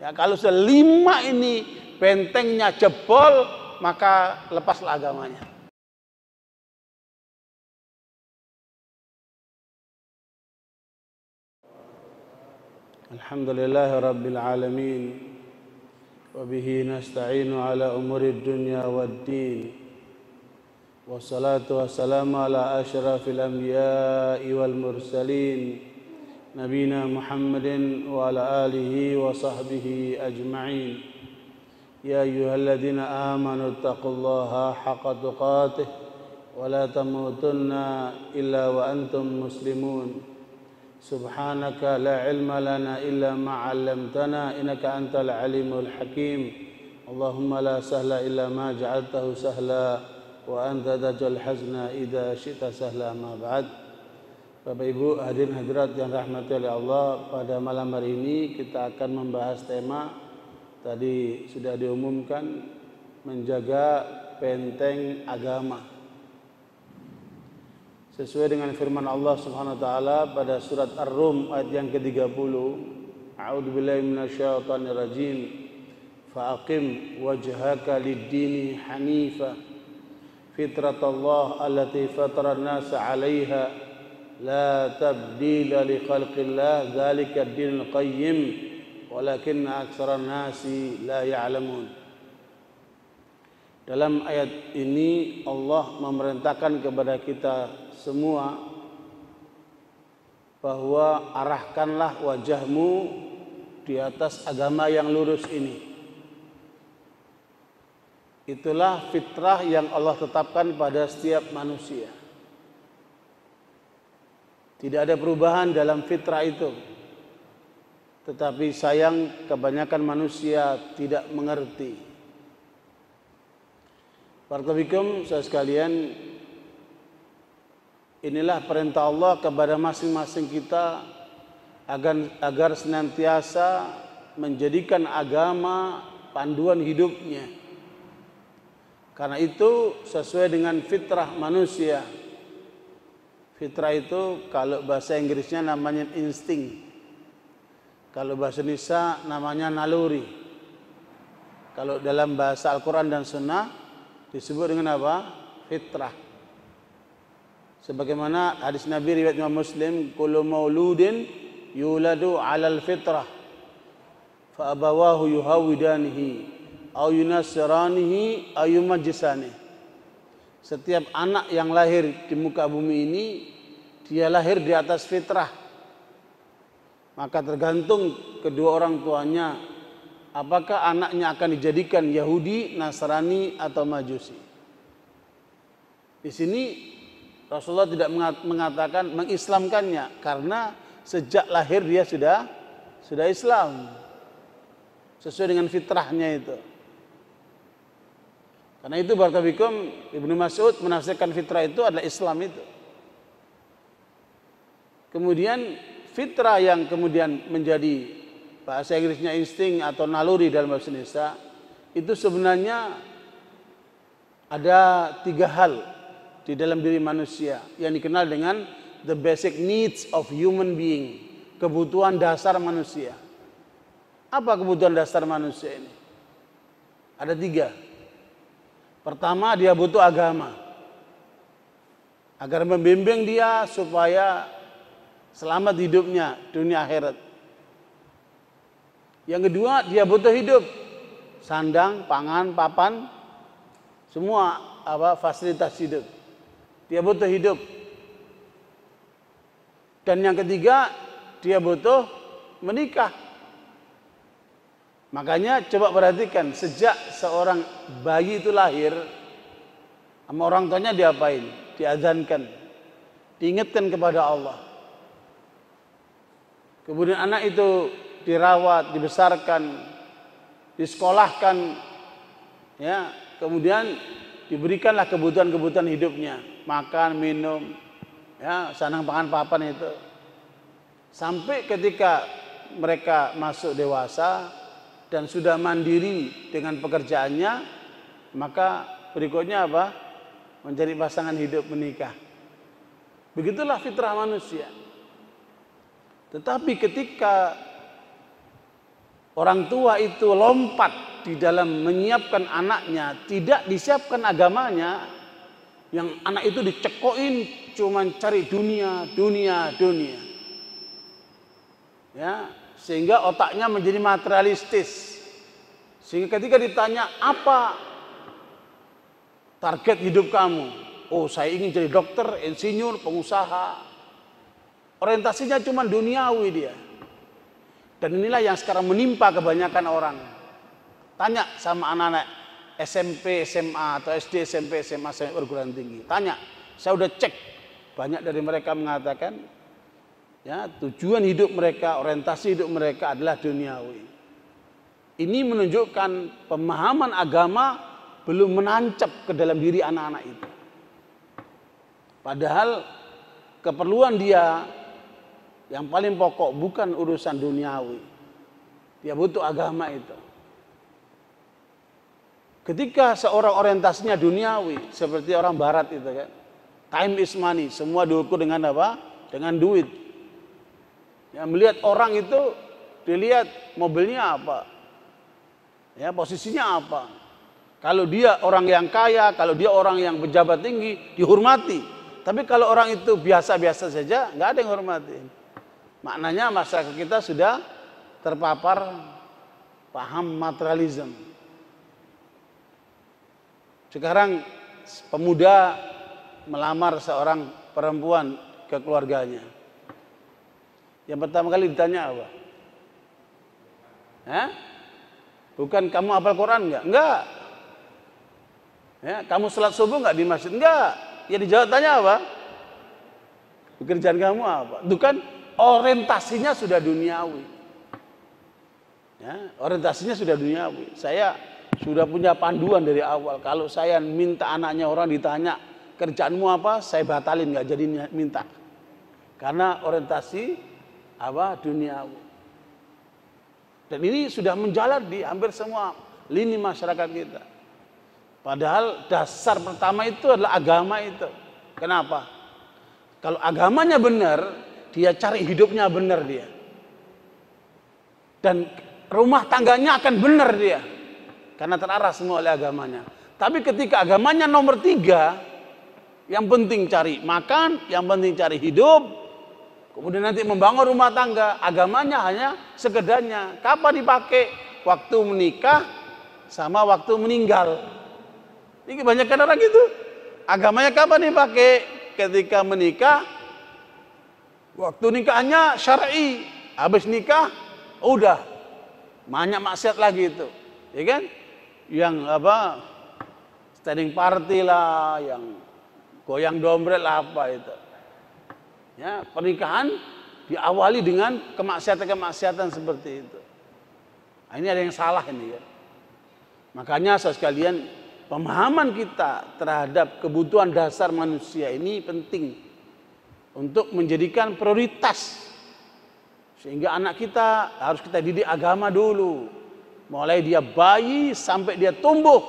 Ya, kalau sudah 5 ini bentengnya jebol, maka lepaslah agamanya. Alhamdulillahirabbil alamin. Wa bihi nasta'inu ala umuri dunya waddin. Wassalatu wassalamu ala asyrafil anbiya'i wal mursalin nabiyina Muhammadin wa ala alihi wa sahbihi ajma'in. Ya ayyuhalladzina amanu taqullaha haqqa tuqatih wa la tamutunna illa wa antum muslimun. Subhanaka la ilma lana illa ma 'allamtana innaka antal alimul hakim. Allahumma la sahla illa ma ja'altahu sahla wa anta taj'al hazna idza syi'ta sahla. Ma ba'd. Bapak Ibu hadirin hadirat yang rahmati oleh Allah, pada malam hari ini kita akan membahas tema tadi sudah diumumkan, menjaga benteng agama. Sesuai dengan firman Allah Subhanahu wa taala pada surat Ar-Rum ayat yang ke-30, A'udzubillahi minasyaitonir rajim. Fa'aqim wajhaka lid-dini hanifa fitratallah allati fataran nasa 'alaiha la tabdila li khalqillah dzalika ad-dinul qayyim walakinna aktsaran nasi la ya'lamun. Dalam ayat ini Allah memerintahkan kepada kita semua bahwa arahkanlah wajahmu di atas agama yang lurus ini. Itulah fitrah yang Allah tetapkan pada setiap manusia. Tidak ada perubahan dalam fitrah itu. Tetapi sayang kebanyakan manusia tidak mengerti. Barakallahu saudara sekalian, inilah perintah Allah kepada masing-masing kita agar senantiasa menjadikan agama panduan hidupnya. Karena itu sesuai dengan fitrah manusia. Fitrah itu kalau bahasa Inggrisnya namanya insting. Kalau bahasa Indonesia namanya naluri. Kalau dalam bahasa Al-Quran dan Sunnah disebut dengan apa? Fitrah. Sebagaimana hadis Nabi riwayat Imam Muslim, kullu mauludin yuladu 'alal fitrah fa abawahu yuhawidanihi aw yunassiranihi aw yumajjisanihi. Setiap anak yang lahir di muka bumi ini dia lahir di atas fitrah. Maka tergantung kedua orang tuanya, apakah anaknya akan dijadikan Yahudi, Nasrani atau Majusi. Di sini Rasulullah tidak mengatakan mengislamkannya, karena sejak lahir dia sudah Islam. Sesuai dengan fitrahnya itu. Karena itu barakallahu Ibnu Mas'ud menafsirkan fitrah itu adalah Islam itu. Kemudian fitrah yang kemudian menjadi bahasa Inggrisnya insting atau naluri dalam bahasa Indonesia itu sebenarnya ada 3 hal di dalam diri manusia yang dikenal dengan the basic needs of human being, kebutuhan dasar manusia. Apa kebutuhan dasar manusia ini? Ada 3. Pertama, dia butuh agama agar membimbing dia supaya selamat hidupnya dunia akhirat. Yang kedua, dia butuh hidup, sandang, pangan, papan, semua fasilitas hidup. Dia butuh hidup. Dan yang ketiga, dia butuh menikah. Makanya coba perhatikan, sejak seorang bayi itu lahir, sama orang tuanya diapain? Diazankan, diingatkan kepada Allah. Kemudian anak itu dirawat, dibesarkan, disekolahkan, ya, kemudian diberikanlah kebutuhan-kebutuhan hidupnya, makan, minum, ya, sandang, pangan, papan itu. Sampai ketika mereka masuk dewasa dan sudah mandiri dengan pekerjaannya, maka berikutnya apa? Mencari pasangan hidup, menikah. Begitulah fitrah manusia. Tetapi ketika orang tua itu lompat di dalam menyiapkan anaknya, tidak disiapkan agamanya, yang anak itu dicekokin cuman cari dunia, dunia, dunia. Ya, sehingga otaknya menjadi materialistis. Sehingga ketika ditanya, apa target hidup kamu? Oh, saya ingin jadi dokter, insinyur, pengusaha. Orientasinya cuma duniawi dia. Dan inilah yang sekarang menimpa kebanyakan orang. Tanya sama anak-anak SMP, SMA, atau SD, SMP, SMA, sampai perguruan tinggi. Tanya, saya udah cek. Banyak dari mereka mengatakan, ya, tujuan hidup mereka, orientasi hidup mereka adalah duniawi. Ini menunjukkan pemahaman agama belum menancap ke dalam diri anak-anak itu. Padahal keperluan dia yang paling pokok bukan urusan duniawi. Dia butuh agama itu. Ketika seorang orientasinya duniawi, seperti orang barat itu kan, time is money, semua diukur dengan apa? Dengan duit. Ya, melihat orang itu, dilihat mobilnya apa, ya, posisinya apa. Kalau dia orang yang kaya, kalau dia orang yang pejabat tinggi, dihormati. Tapi kalau orang itu biasa-biasa saja, nggak ada yang hormati. Maknanya masyarakat kita sudah terpapar paham materialisme. Sekarang pemuda melamar seorang perempuan ke keluarganya. Yang pertama kali ditanya apa? Hah? Bukan kamu hafal Quran enggak? Enggak. Ya, kamu sholat subuh enggak di masjid? Enggak. Ya dijawab tanya apa? Pekerjaan kamu apa? Itu kan orientasinya sudah duniawi. Ya, orientasinya sudah duniawi. Saya sudah punya panduan dari awal. Kalau saya minta anaknya orang ditanya kerjaanmu apa, saya batalin, nggak jadi minta. Karena orientasi apa duniawi. Dan ini sudah menjalar di hampir semua lini masyarakat kita. Padahal dasar pertama itu adalah agama itu. Kenapa? Kalau agamanya benar, dia cari hidupnya benar dia. Dan rumah tangganya akan benar dia. Karena terarah semua oleh agamanya. Tapi ketika agamanya nomor 3, yang penting cari makan, yang penting cari hidup, kemudian nanti membangun rumah tangga, agamanya hanya sekedarnya. Kapan dipakai? Waktu menikah sama waktu meninggal. Ini kebanyakan orang gitu. Agamanya kapan dipakai? Ketika menikah, waktu nikahnya syar'i. Habis nikah, udah banyak maksiat lagi itu, ya kan? Yang apa? Standing party lah, yang goyang dompet lah apa itu. Ya, pernikahan diawali dengan kemaksiatan-kemaksiatan seperti itu. Nah, ini ada yang salah ini ya. Makanya saudara sekalian, pemahaman kita terhadap kebutuhan dasar manusia ini penting untuk menjadikan prioritas. Sehingga anak kita harus kita didik agama dulu. Mulai dia bayi sampai dia tumbuh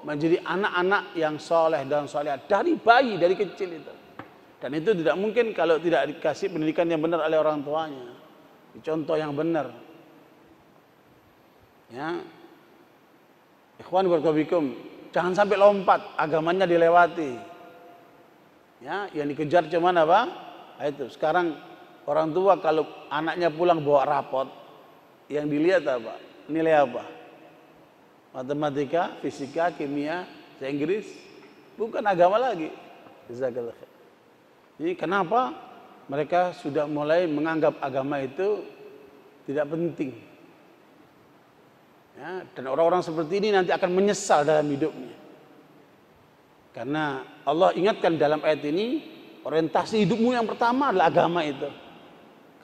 menjadi anak-anak yang soleh dan soleh. Dari bayi, dari kecil itu. Dan itu tidak mungkin kalau tidak dikasih pendidikan yang benar oleh orang tuanya. Contoh yang benar. Ya. Ikhwan barakallahu, jangan sampai lompat, agamanya dilewati. Ya, yang dikejar cuman apa? Nah, itu. Sekarang orang tua kalau anaknya pulang bawa rapot, yang dilihat apa? Nilai apa? Matematika, fisika, kimia, bahasa Inggris, bukan agama lagi. Jadi kenapa mereka sudah mulai menganggap agama itu tidak penting? Ya, dan orang-orang seperti ini nanti akan menyesal dalam hidupnya. Karena Allah ingatkan dalam ayat ini, orientasi hidupmu yang pertama adalah agama itu.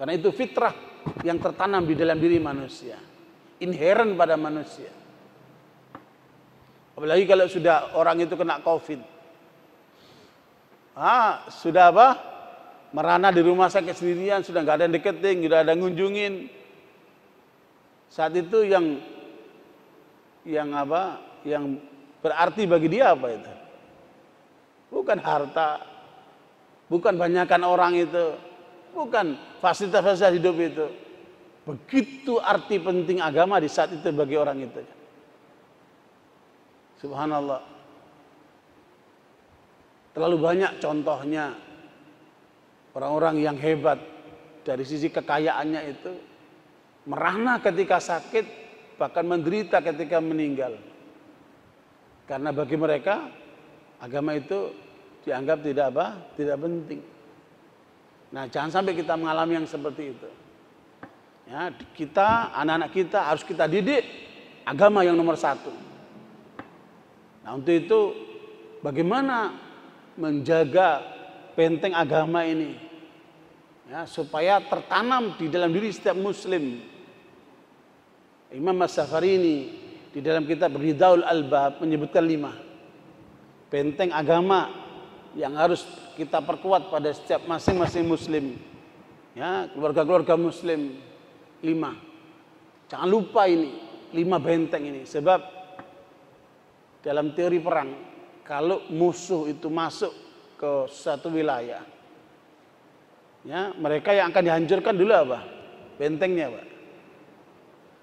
Karena itu fitrah yang tertanam di dalam diri manusia, inherent pada manusia. Apalagi kalau sudah orang itu kena COVID, sudah apa? Merana di rumah sakit sendirian, sudah nggak ada yang deketin, sudah ada yang ngunjungin. Saat itu yang apa? Yang berarti bagi dia apa itu? Bukan harta, bukan banyakkan orang itu, bukan fasilitas-fasilitas hidup itu. Begitu arti penting agama di saat itu bagi orang itu. Subhanallah. Terlalu banyak contohnya orang-orang yang hebat dari sisi kekayaannya itu merana ketika sakit, bahkan menderita ketika meninggal. Karena bagi mereka agama itu dianggap tidak penting. Nah, jangan sampai kita mengalami yang seperti itu. Ya, kita, anak-anak kita harus kita didik agama yang nomor satu. Nah, untuk itu bagaimana menjaga benteng agama ini, ya, supaya tertanam di dalam diri setiap muslim. Imam As-Safarini di dalam kitab Ridhaul Albab menyebutkan 5 benteng agama yang harus kita perkuat pada setiap masing-masing muslim, ya, keluarga-keluarga muslim. 5. Jangan lupa ini 5 benteng ini, sebab dalam teori perang, kalau musuh itu masuk ke satu wilayah, ya, mereka yang akan dihancurkan dulu apa? Bentengnya, Pak.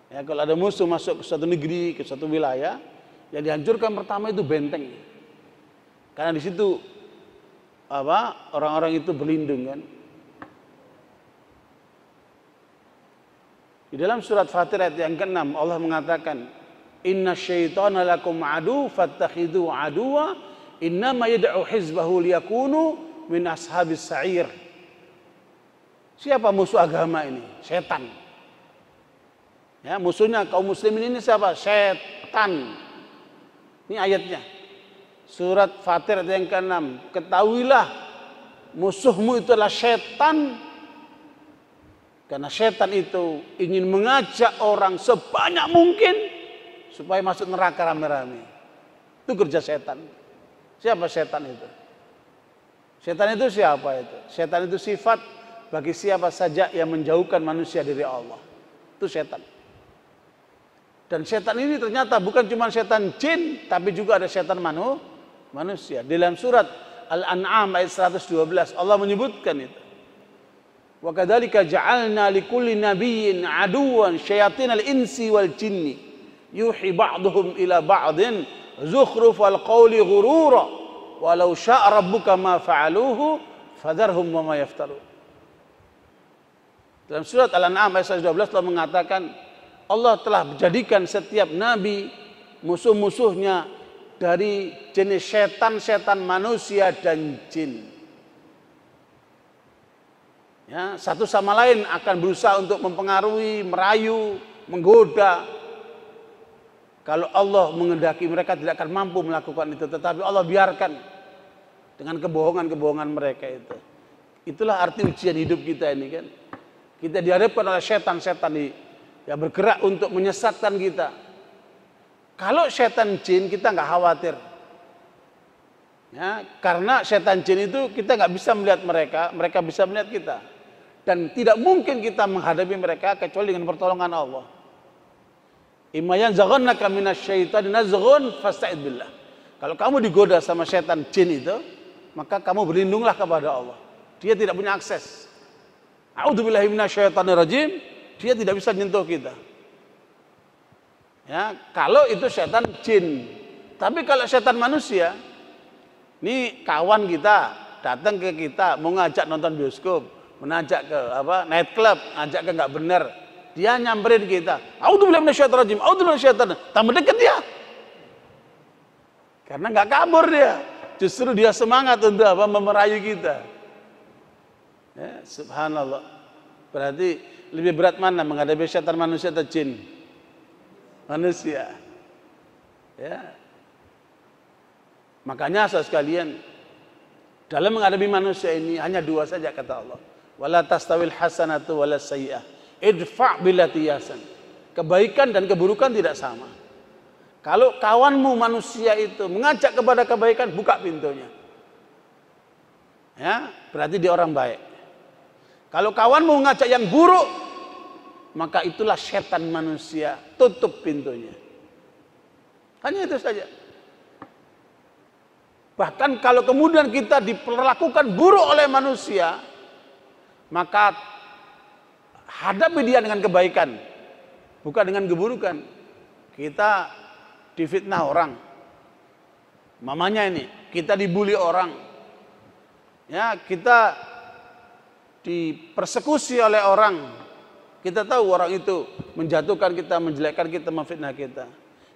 Ya, kalau ada musuh masuk ke suatu negeri, ke suatu wilayah, yang dihancurkan pertama itu benteng. Karena di situ orang-orang itu berlindung, kan. Di dalam surat Fatir ayat yang ke-6 Allah mengatakan, "Inna syaitana lakum adu fattakhidhu aduwa innama yad'u hizbahu liyakunu min ashabis sa'ir." Siapa musuh agama ini? Setan. Ya, musuhnya kaum muslimin ini siapa? Setan. Ini ayatnya. Surat Fatir ayat yang ke-6. Ketahuilah musuhmu itu adalah setan. Karena setan itu ingin mengajak orang sebanyak mungkin supaya masuk neraka rame-rame. Itu kerja setan. Siapa setan itu? Setan itu siapa itu? Setan itu sifat bagi siapa saja yang menjauhkan manusia dari Allah. Itu setan. Dan setan ini ternyata bukan cuma setan jin, tapi juga ada setan manusia. Di dalam surat Al-An'am ayat 112 Allah menyebutkan itu. Wa kadzalika ja'alna likulli nabiyyin aduwan syayatinal insi wal jinni yuhi ba'dhum ila ba'din zukhrufal qawli ghurura walau syaa rabbuka ma fa'aluhu fadharhum wa ma yaftarun. Dalam surat Al-An'am ayat 112 Allah mengatakan Allah telah menjadikan setiap nabi musuh-musuhnya dari jenis setan-setan manusia dan jin. Ya, satu sama lain akan berusaha untuk mempengaruhi, merayu, menggoda. Kalau Allah menghendaki mereka tidak akan mampu melakukan itu, tetapi Allah biarkan dengan kebohongan-kebohongan mereka itu. Itulah arti ujian hidup kita ini, kan. Kita dihadapkan oleh setan-setan yang bergerak untuk menyesatkan kita. Kalau setan jin kita nggak khawatir, ya, karena setan jin itu kita nggak bisa melihat mereka, mereka bisa melihat kita, dan tidak mungkin kita menghadapi mereka kecuali dengan pertolongan Allah. Imma yanzaghannaka minasyaitani nazghun fasta'id billah. Kalau kamu digoda sama setan jin itu, maka kamu berlindunglah kepada Allah. Dia tidak punya akses. A'udzubillahi minasyaitonirrajim. Dia tidak bisa nyentuh kita. Ya, kalau itu setan jin. Tapi kalau setan manusia, ini kawan kita datang ke kita mau ngajak nonton bioskop, mengajak ke night club, ngajak ke nggak benar, dia nyamperin kita. A'udzubillahi minasyaitonirrajim. A'udzubillahi minasyaitonir. Tambah dekat dia. Karena nggak kabur dia. Justru dia semangat untuk memerayu kita. Ya, subhanallah. Berarti lebih berat mana menghadapi setan manusia atau jin? Manusia. Ya. Makanya saudara sekalian, dalam menghadapi manusia ini hanya 2 saja kata Allah. Wala tastawil hasanatu wala sayyi'ah. Idfa' billati ahsan. Kebaikan dan keburukan tidak sama. Kalau kawanmu manusia itu mengajak kepada kebaikan, buka pintunya. Ya, berarti dia orang baik. Kalau kawanmu mengajak yang buruk, maka itulah setan manusia, tutup pintunya. Hanya itu saja. Bahkan kalau kemudian kita diperlakukan buruk oleh manusia, maka hadapi dia dengan kebaikan, bukan dengan keburukan. Kita difitnah orang, mamanya ini, kita dibully orang, ya, kita dipersekusi oleh orang. Kita tahu orang itu menjatuhkan kita, menjelekkan kita, memfitnah kita.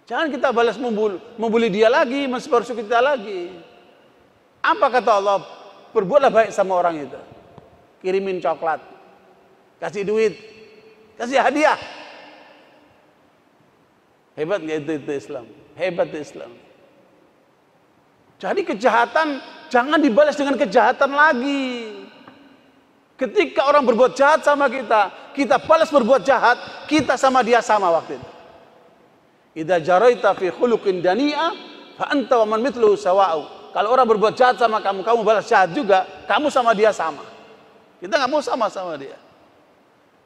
Jangan kita balas membuli dia lagi, mempersekusi kita lagi. Apa kata Allah? Berbuatlah baik sama orang itu. Kirimin coklat, kasih duit, kasih hadiah. Hebat nggak itu Islam? Hebat Islam. Jadi kejahatan jangan dibalas dengan kejahatan lagi. Ketika orang berbuat jahat sama kita, kita balas berbuat jahat, kita sama dia sama waktu itu. Idza jaraita fi khuluqin dani'a fa anta wa man mithluhu sawa'u. Kalau orang berbuat jahat sama kamu, kamu balas jahat juga, kamu sama dia sama. Kita nggak mau sama-sama dia.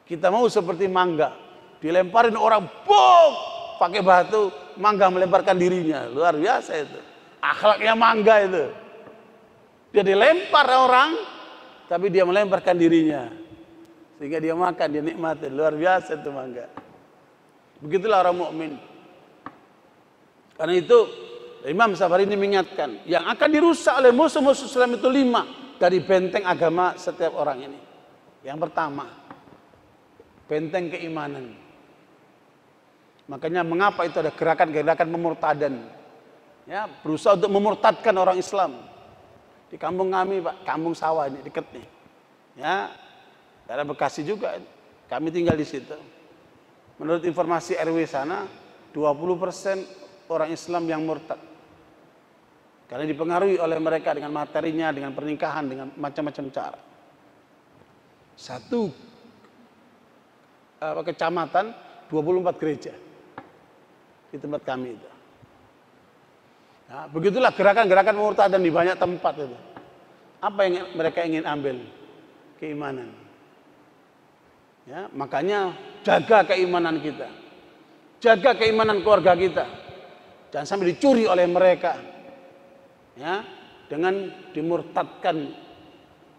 Kita mau seperti mangga, dilemparin orang, bok, pakai batu, mangga melemparkan dirinya. Luar biasa itu. Akhlaknya mangga itu. Dia dilempar orang, tapi dia melemparkan dirinya. Sehingga dia makan, dia nikmatin. Luar biasa itu mangga. Begitulah orang mukmin. Karena itu Imam Safari ini mengingatkan, yang akan dirusak oleh musuh-musuh Islam itu 5 dari benteng agama setiap orang ini. Yang pertama, benteng keimanan. Makanya mengapa itu ada gerakan-gerakan pemurtadan, ya, berusaha untuk memurtadkan orang Islam. Di kampung kami, Pak, kampung sawah ini dekat nih, ya, daerah Bekasi juga, kami tinggal di situ. Menurut informasi RW sana, 20% orang Islam yang murtad. Karena dipengaruhi oleh mereka dengan materinya, dengan pernikahan, dengan macam-macam cara. Satu kecamatan, 24 gereja di tempat kami itu. Nah, begitulah gerakan-gerakan pemurtadan di banyak tempat itu. Apa yang mereka ingin ambil? Keimanan. Ya, makanya jaga keimanan kita. Jaga keimanan keluarga kita. Jangan sampai dicuri oleh mereka. Ya, dengan dimurtadkan.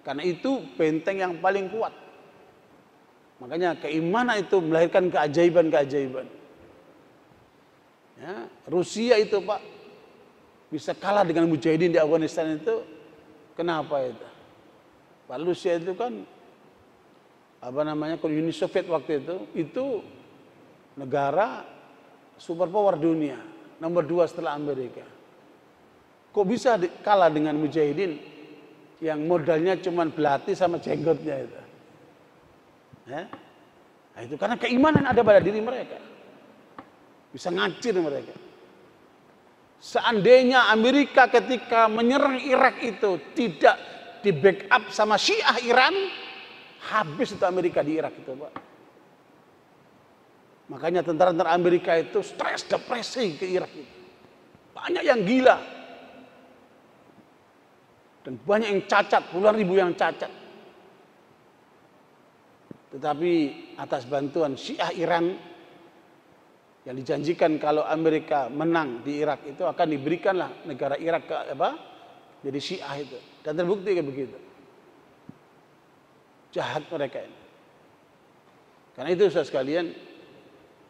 Karena itu benteng yang paling kuat. Makanya keimanan itu melahirkan keajaiban-keajaiban. Ya, Rusia itu, Pak, bisa kalah dengan mujahidin di Afghanistan itu. Kenapa itu? Pak, Rusia itu kan kalau Uni Soviet waktu itu negara superpower dunia, nomor 2 setelah Amerika. Kok bisa kalah dengan mujahidin yang modalnya cuma belati sama jenggotnya itu? Ya? Nah, itu karena keimanan ada pada diri mereka. Bisa ngacir mereka. Seandainya Amerika ketika menyerang Irak itu tidak di backup sama Syiah Iran, habis itu Amerika di Irak itu, Pak. Makanya tentara-tentara Amerika itu stres, depresi ke Irak itu. Banyak yang gila. Dan banyak yang cacat, puluhan ribu yang cacat. Tetapi atas bantuan Syiah Iran yang dijanjikan kalau Amerika menang di Irak itu akan diberikanlah negara Irak ke jadi Syiah itu. Dan terbukti kayak begitu. Jahat mereka ini. Karena itu saudara sekalian,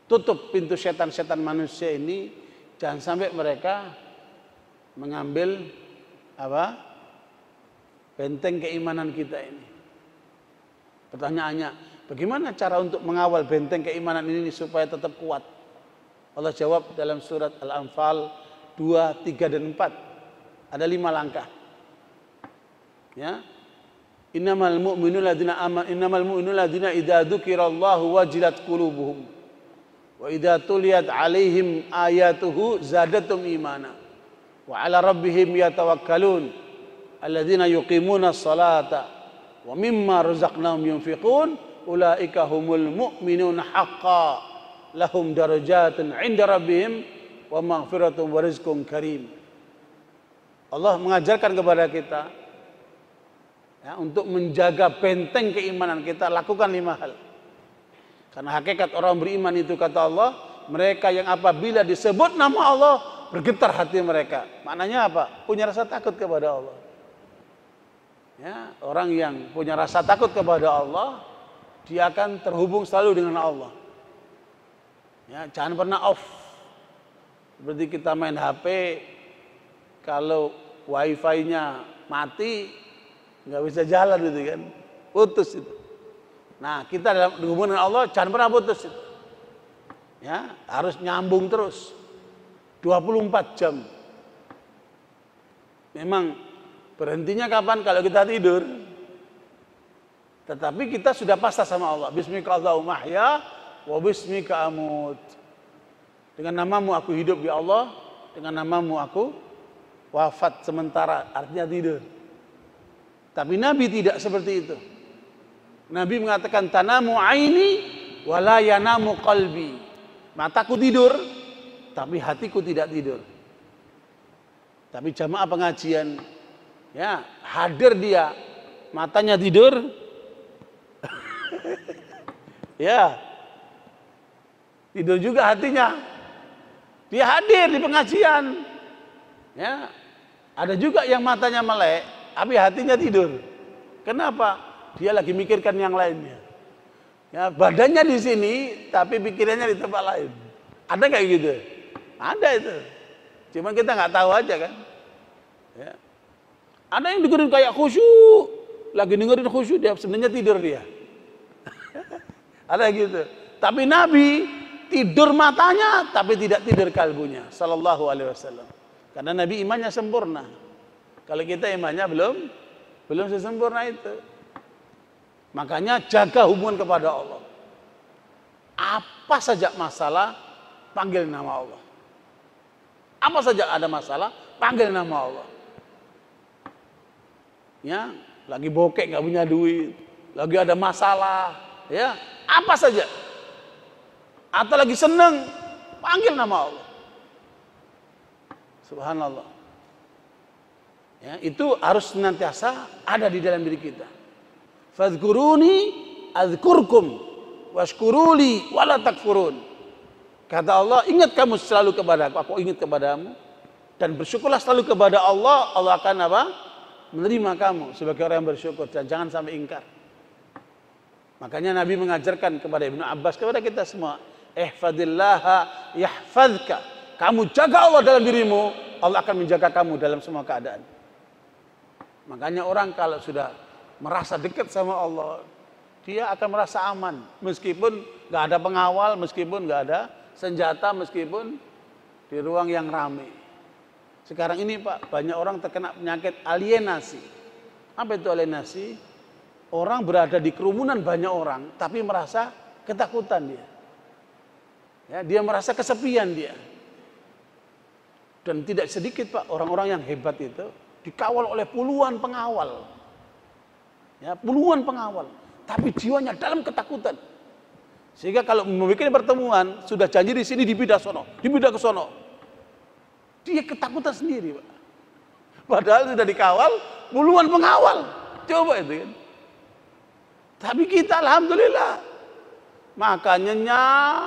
tutup pintu setan-setan manusia ini, jangan sampai mereka mengambil benteng keimanan kita ini. Pertanyaannya, bagaimana cara untuk mengawal benteng keimanan ini supaya tetap kuat? Allah jawab dalam surat Al-Anfal 2, 3, dan 4. Ada 5 langkah. Ya. Innamal mu'minuna ladzina idza dzukirallahu wajilat qulubuhum wa idza tuliyat 'alaihim ayatuhu zadatum imana wa 'ala rabbihim yatawakkalun alladzina yuqimuna sholata wa mimma razaqnahum yunfiqun ulaika humul mu'minuna haqqan lahum darajatun 'inda rabbihim wa maghfiratun wa rizqun karim. Allah mengajarkan kepada kita, ya, untuk menjaga benteng keimanan kita, lakukan 5 hal. Karena hakikat orang beriman itu, kata Allah, mereka yang apabila disebut nama Allah bergetar hati mereka. Maknanya apa? Punya rasa takut kepada Allah. Ya, orang yang punya rasa takut kepada Allah dia akan terhubung selalu dengan Allah. Ya, jangan pernah off. Seperti kita main HP, kalau wifi-nya mati, nggak bisa jalan gitu kan, putus itu. Nah, kita dalam hubungan dengan Allah jangan pernah putus itu. Ya, harus nyambung terus 24 jam. Memang berhentinya kapan? Kalau kita tidur. Tetapi kita sudah pasrah sama Allah. Bismika Allahumma ahya wa bismika amut. Dengan namamu aku hidup ya Allah, dengan namamu aku wafat sementara, artinya tidur. Tapi Nabi tidak seperti itu. Nabi mengatakan tanamu aini wala yanamu qalbi. Mataku tidur, tapi hatiku tidak tidur. Tapi jamaah pengajian, ya hadir dia, matanya tidur, ya tidur juga hatinya. Dia hadir di pengajian, ya ada juga yang matanya melek, tapi hatinya tidur. Kenapa? Dia lagi mikirkan yang lainnya. Ya, badannya di sini, tapi pikirannya di tempat lain. Ada kayak gitu? Ada itu. Cuman kita nggak tahu aja kan. Ya. Ada yang dengerin kayak khusyuk, lagi dengerin khusyuk, dia sebenarnya tidur dia. Ada gitu. Tapi Nabi tidur matanya, tapi tidak tidur kalbunya. Sallallahu alaihi wasallam. Karena Nabi imannya sempurna. Kalau kita imannya belum sesempurna itu. Makanya jaga hubungan kepada Allah. Apa saja masalah, panggil nama Allah. Apa saja ada masalah, panggil nama Allah. Ya, lagi bokek nggak punya duit, lagi ada masalah, ya, apa saja. Atau lagi seneng, panggil nama Allah. Subhanallah. Ya, itu harus senantiasa ada di dalam diri kita. Fadhkuruni adzkurkum washkuruli wala takfurun. Kata Allah, ingat kamu selalu kepadaku, aku ingat kepadamu, dan bersyukurlah selalu kepada Allah. Allah akan apa? Menerima kamu sebagai orang yang bersyukur, dan jangan sampai ingkar. Makanya Nabi mengajarkan kepada Ibnu Abbas, kepada kita semua, ihfadillaha yahfadka. Kamu jaga Allah dalam dirimu, Allah akan menjaga kamu dalam semua keadaan. Makanya orang kalau sudah merasa dekat sama Allah, dia akan merasa aman, meskipun nggak ada pengawal, meskipun nggak ada senjata, meskipun di ruang yang ramai. Sekarang ini Pak, banyak orang terkena penyakit alienasi. Apa itu alienasi? Orang berada di kerumunan banyak orang, tapi merasa ketakutan dia. Ya, dia merasa kesepian dia. Dan tidak sedikit Pak, orang-orang yang hebat itu dikawal oleh puluhan pengawal. Ya, puluhan pengawal, tapi jiwanya dalam ketakutan. Sehingga kalau membuat pertemuan, sudah janji di sini dipindah sono, dipindah ke sono. Dia ketakutan sendiri, Pak. Padahal sudah dikawal puluhan pengawal. Coba itu kan. Tapi kita alhamdulillah makan nyenyak,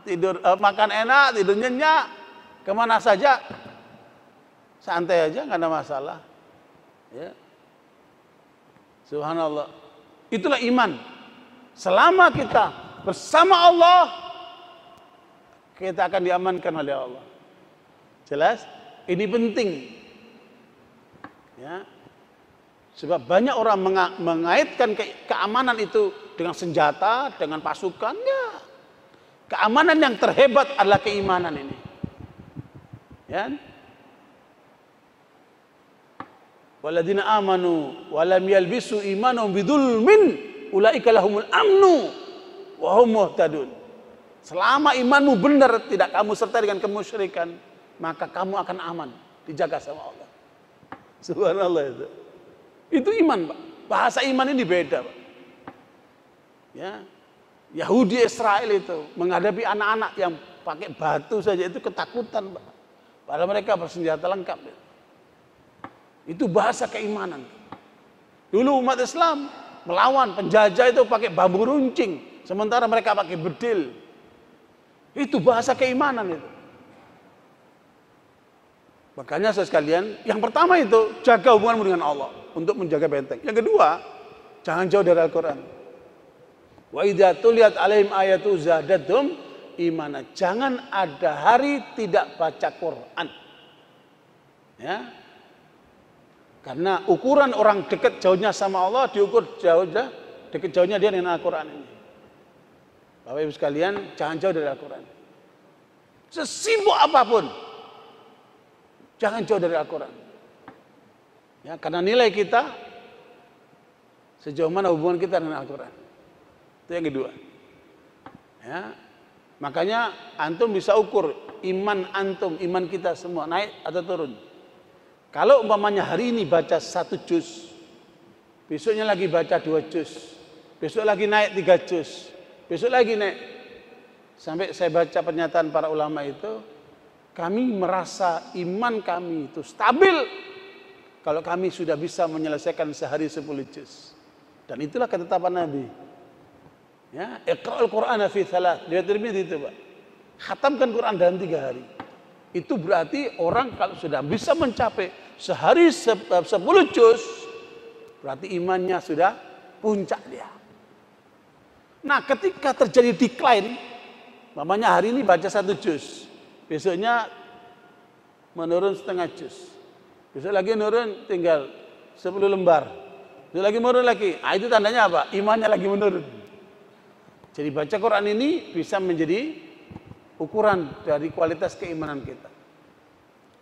tidur makan enak, tidur nyenyak, kemana saja santai aja, nggak ada masalah. Ya. Subhanallah. Itulah iman. Selama kita bersama Allah, kita akan diamankan oleh Allah. Jelas? Ini penting. Ya. Sebab banyak orang mengaitkan keamanan itu dengan senjata, dengan pasukan. Ya. Keamanan yang terhebat adalah keimanan ini. Ya. Waladina amanu walam yalbisu imanahum bidzulmin ulaika lahumul amnu wa hum muhtadun. Selama imanmu benar, tidak kamu sertai dengan kemusyrikan, maka kamu akan aman, dijaga sama Allah. Subhanallah itu. Itu iman, Pak. Bahasa iman ini beda, Pak. Ya. Yahudi Israel itu menghadapi anak-anak yang pakai batu saja itu ketakutan, Pak. Padahal mereka bersenjata lengkap. Itu bahasa keimanan. Dulu umat Islam melawan penjajah itu pakai bambu runcing, sementara mereka pakai bedil. Itu bahasa keimanan itu. Makanya saudara sekalian, yang pertama itu jaga hubunganmu dengan Allah untuk menjaga benteng. Yang kedua, jangan jauh dari Al-Quran. Wa idza tuliyat alaihim ayatu zadatuhum imana. Jangan ada hari tidak baca Quran. Ya. Karena ukuran orang dekat jauhnya sama Allah diukur jauhnya dekat jauhnya dia dengan Al-Quran ini. Bapak Ibu sekalian, jangan jauh dari Al-Quran. Sesibuk apapun, jangan jauh dari Al-Quran. Ya, karena nilai kita sejauh mana hubungan kita dengan Al-Quran. Itu yang kedua. Ya, makanya antum bisa ukur iman antum, iman kita semua naik atau turun. Kalau umpamanya hari ini baca 1 juz, besoknya lagi baca 2 juz, besok lagi naik 3 juz, besok lagi naik. Sampai saya baca pernyataan para ulama itu, kami merasa iman kami itu stabil kalau kami sudah bisa menyelesaikan sehari 10 juz. Dan itulah ketetapan Nabi. Ya, Iqra'ul Qur'ana fi thalath. Lihat Tirmidzi itu, Pak. Khatamkan Quran dalam 3 hari. Itu berarti orang kalau sudah bisa mencapai sehari 10 juz, berarti imannya sudah puncak dia. Nah, ketika terjadi decline, mamanya hari ini baca 1 juz, besoknya menurun setengah juz, besok lagi menurun tinggal 10 lembar, besok lagi menurun lagi. Nah, itu tandanya apa? Imannya lagi menurun. Jadi baca Quran ini bisa menjadi ukuran dari kualitas keimanan kita.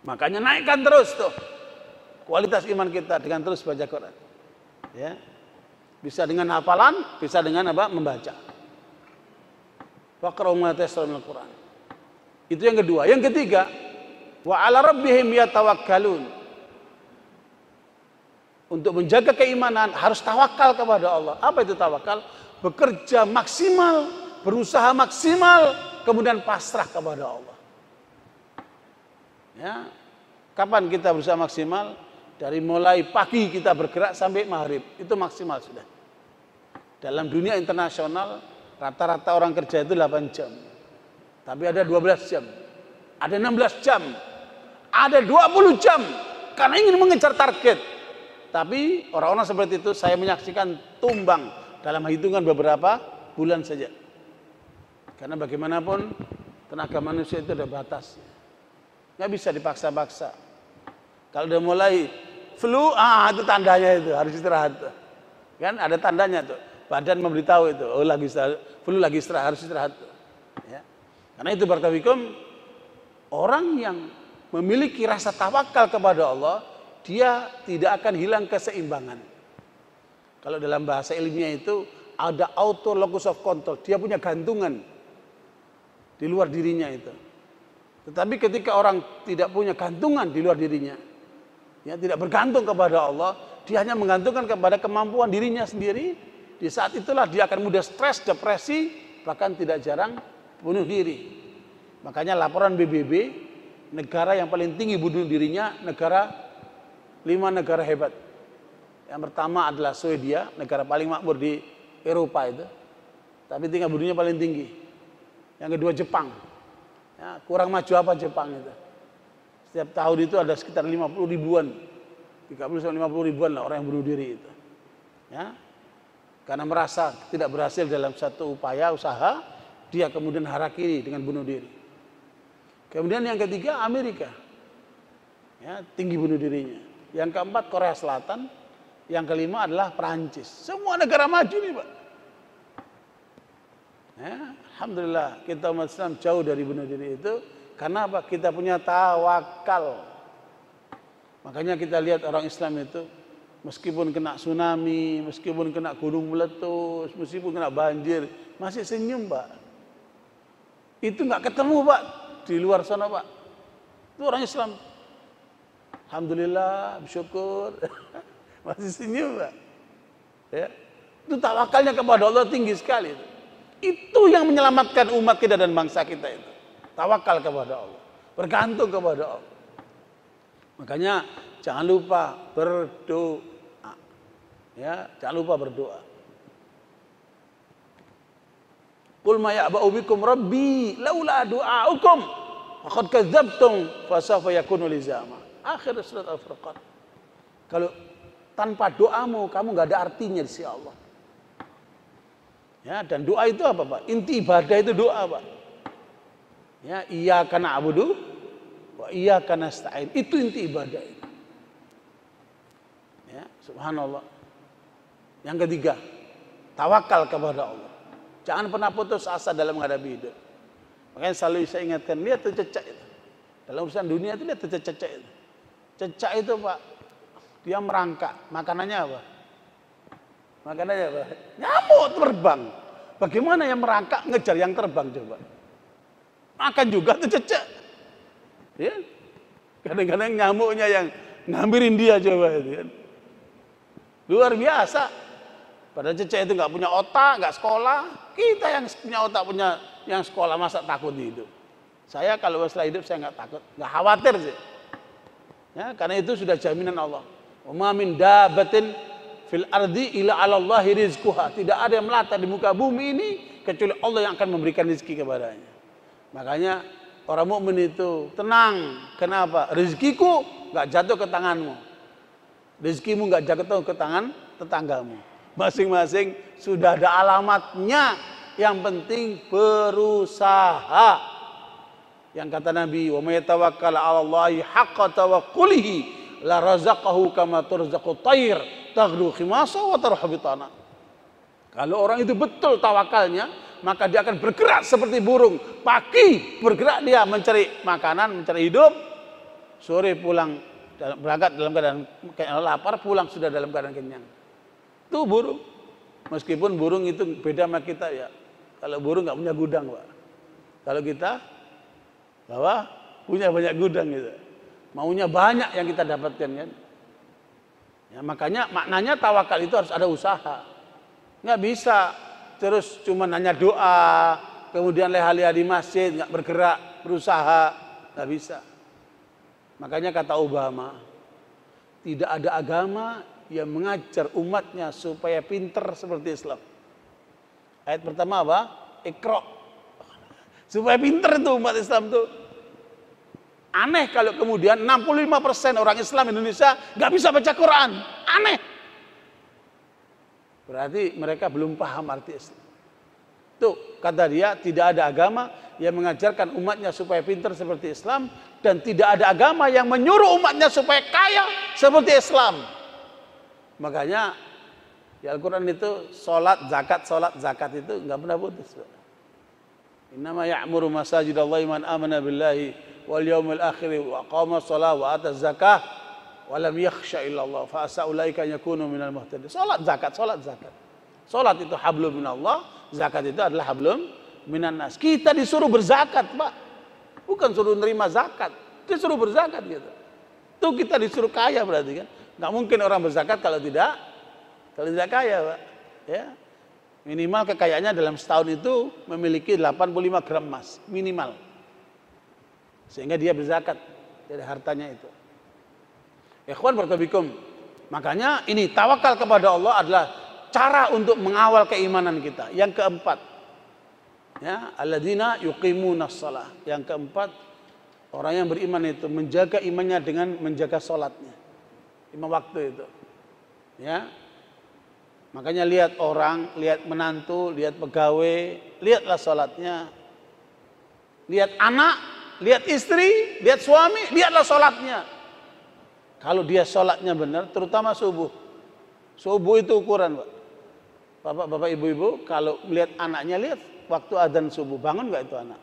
Makanya naikkan terus tuh kualitas iman kita dengan terus baca Quran. Ya. Bisa dengan hafalan, bisa dengan apa? Membaca. Faqra'u ma tayassara minal Quran. Itu yang kedua. Yang ketiga, wa 'ala rabbihim yatawakkalun. Untuk menjaga keimanan harus tawakal kepada Allah. Apa itu tawakal? Bekerja maksimal, berusaha maksimal, kemudian pasrah kepada Allah. Ya. Kapan kita berusaha maksimal? Dari mulai pagi kita bergerak sampai maghrib, itu maksimal sudah. Dalam dunia internasional, rata-rata orang kerja itu 8 jam. Tapi ada 12 jam, ada 16 jam, ada 20 jam, karena ingin mengejar target. Tapi orang-orang seperti itu saya menyaksikan tumbang dalam hitungan beberapa bulan saja. Karena bagaimanapun tenaga manusia itu ada batas. Nggak bisa dipaksa-paksa. Kalau udah mulai flu, itu tandanya itu harus istirahat. Kan ada tandanya tuh. Badan memberitahu itu, oh lagi flu, lagi istirahat, harus istirahat. Ya. Karena itu barakallahu orang yang memiliki rasa tawakal kepada Allah, dia tidak akan hilang keseimbangan. Kalau dalam bahasa ilmiah itu ada auto locus of control, dia punya gantungan di luar dirinya itu. Tetapi ketika orang tidak punya gantungan di luar dirinya, ya, tidak bergantung kepada Allah, dia hanya menggantungkan kepada kemampuan dirinya sendiri. Di saat itulah dia akan mudah stres, depresi, bahkan tidak jarang bunuh diri. Makanya laporan PBB, negara yang paling tinggi bunuh dirinya, 5 negara hebat. Yang pertama adalah Swedia, negara paling makmur di Eropa itu. Tapi tingkat bunuhnya paling tinggi. Yang kedua Jepang. Ya, kurang maju apa Jepang itu. Setiap tahun itu ada sekitar 50 ribuan. 30-50 ribuan lah orang yang bunuh diri itu. Ya. Karena merasa tidak berhasil dalam satu upaya usaha, dia kemudian harakiri dengan bunuh diri. Kemudian yang ketiga Amerika. Ya, tinggi bunuh dirinya. Yang keempat Korea Selatan. Yang kelima adalah Perancis. Semua negara maju nih, Pak. Ya, alhamdulillah kita umat Islam jauh dari bunuh diri itu. Karena apa? Kita punya tawakal. Makanya kita lihat orang Islam itu meskipun kena tsunami, meskipun kena gunung meletus, meskipun kena banjir, masih senyum, Pak. Itu nggak ketemu, Pak, di luar sana, Pak. Itu orang Islam. Alhamdulillah, bersyukur. Masih senyum, Pak. Ya. Itu tawakalnya kepada Allah tinggi sekali. Itu yang menyelamatkan umat kita dan bangsa kita itu. Tawakal kepada Allah. Bergantung kepada Allah. Makanya jangan lupa berdoa. Ya, jangan lupa berdoa. Qul ma ya'ba'u bikum rabbi laula du'aukum faqad kadzdzabtum fasawfa yakunu lizama. Akhir surat Al-Furqan. Kalau tanpa doamu kamu enggak ada artinya di sisi Allah. Ya, dan doa itu apa, Pak? Inti ibadah itu doa, Pak. Ya, iyyaka na'budu wa iyyaka nasta'in. Itu inti ibadah itu. Ya, subhanallah. Yang ketiga, tawakal kepada Allah. Jangan pernah putus asa dalam menghadapi hidup. Makanya selalu saya ingatkan, lihat tuh cecak itu. Dalam urusan dunia itu lihat tuh cecak itu. Cecak itu, Pak, dia merangkak. Makanannya apa? Makanannya apa? Nyamuk terbang. Bagaimana yang merangkak ngejar yang terbang coba? Makan juga tuh cecak. Ya. Kadang-kadang nyamuknya yang ngambilin dia coba itu kan. Luar biasa. Padahal cecak itu nggak punya otak, nggak sekolah. Kita yang punya otak, punya yang sekolah, masa takut hidup. Saya kalau setelah hidup saya nggak takut, nggak khawatir sih. Ya, karena itu sudah jaminan Allah. Wa ma min dabbatin fil ardi illa 'ala Allahi rizquha. Tidak ada yang melata di muka bumi ini kecuali Allah yang akan memberikan rezeki kepadanya. Makanya orang mukmin itu tenang. Kenapa? Rezekiku nggak jatuh ke tanganmu. Rezekimu nggak jatuh ke tangan tetanggamu. Masing-masing sudah ada alamatnya. Yang penting berusaha. Yang kata Nabi, wa may tawakkal 'ala Allahi haqqa tawakkulihi la razaqahu kama turzaqu tayr taghdu khimasa wa taruhu bitana. Kalau orang itu betul tawakalnya, maka dia akan bergerak seperti burung. Pagi bergerak dia mencari makanan, mencari hidup. Sore pulang, berangkat dalam keadaan lapar, pulang sudah dalam keadaan kenyang. Itu burung. Meskipun burung itu beda sama kita ya. Kalau burung nggak punya gudang, Pak. Kalau kita bahwa punya banyak gudang gitu. Maunya banyak yang kita dapatkan kan. Ya, makanya maknanya tawakal itu harus ada usaha. Nggak bisa terus cuma nanya doa, kemudian leha-leha di masjid, nggak bergerak, berusaha, nggak bisa. Makanya kata Obama, tidak ada agama yang mengajar umatnya supaya pinter seperti Islam. Ayat pertama apa? Iqra. Supaya pinter itu umat Islam tuh. Aneh kalau kemudian 65% orang Islam Indonesia nggak bisa baca Quran. Aneh. Berarti mereka belum paham arti Islam. Tuh, kata dia, tidak ada agama yang mengajarkan umatnya supaya pinter seperti Islam. Dan tidak ada agama yang menyuruh umatnya supaya kaya seperti Islam. Makanya di Al-Quran itu sholat, zakat itu nggak pernah putus. Innama ya'muru masajidallahi man amana billahi wal yawmil akhir wa aqama shalah wa ata zakah wa lam yakhsha illallah fa asa ulaika yakunu minal muhtadin. Salat zakat. Salat itu hablum minallah, zakat itu adalah hablum minan nas. Kita disuruh berzakat, Pak. Bukan suruh nerima zakat, disuruh berzakat gitu. Itu kita disuruh kaya berarti kan. Enggak mungkin orang berzakat kalau tidak kaya, Pak. Ya. Minimal kekayaannya dalam setahun itu memiliki 85 gram emas. Minimal. Sehingga dia berzakat dari hartanya itu. Ikhwan barakabikum. Makanya ini tawakal kepada Allah adalah cara untuk mengawal keimanan kita. Yang keempat. Ya, alladzina yuqimunas shalah. Yang keempat, orang yang beriman itu menjaga imannya dengan menjaga salatnya. 5 waktu itu. Ya. Makanya lihat orang, lihat menantu, lihat pegawai, lihatlah sholatnya. Lihat anak, lihat istri, lihat suami, lihatlah sholatnya. Kalau dia sholatnya benar, terutama subuh. Subuh itu ukuran, Pak. Bapak-bapak, ibu-ibu, kalau melihat anaknya, lihat waktu adzan subuh. Bangun nggak itu anak?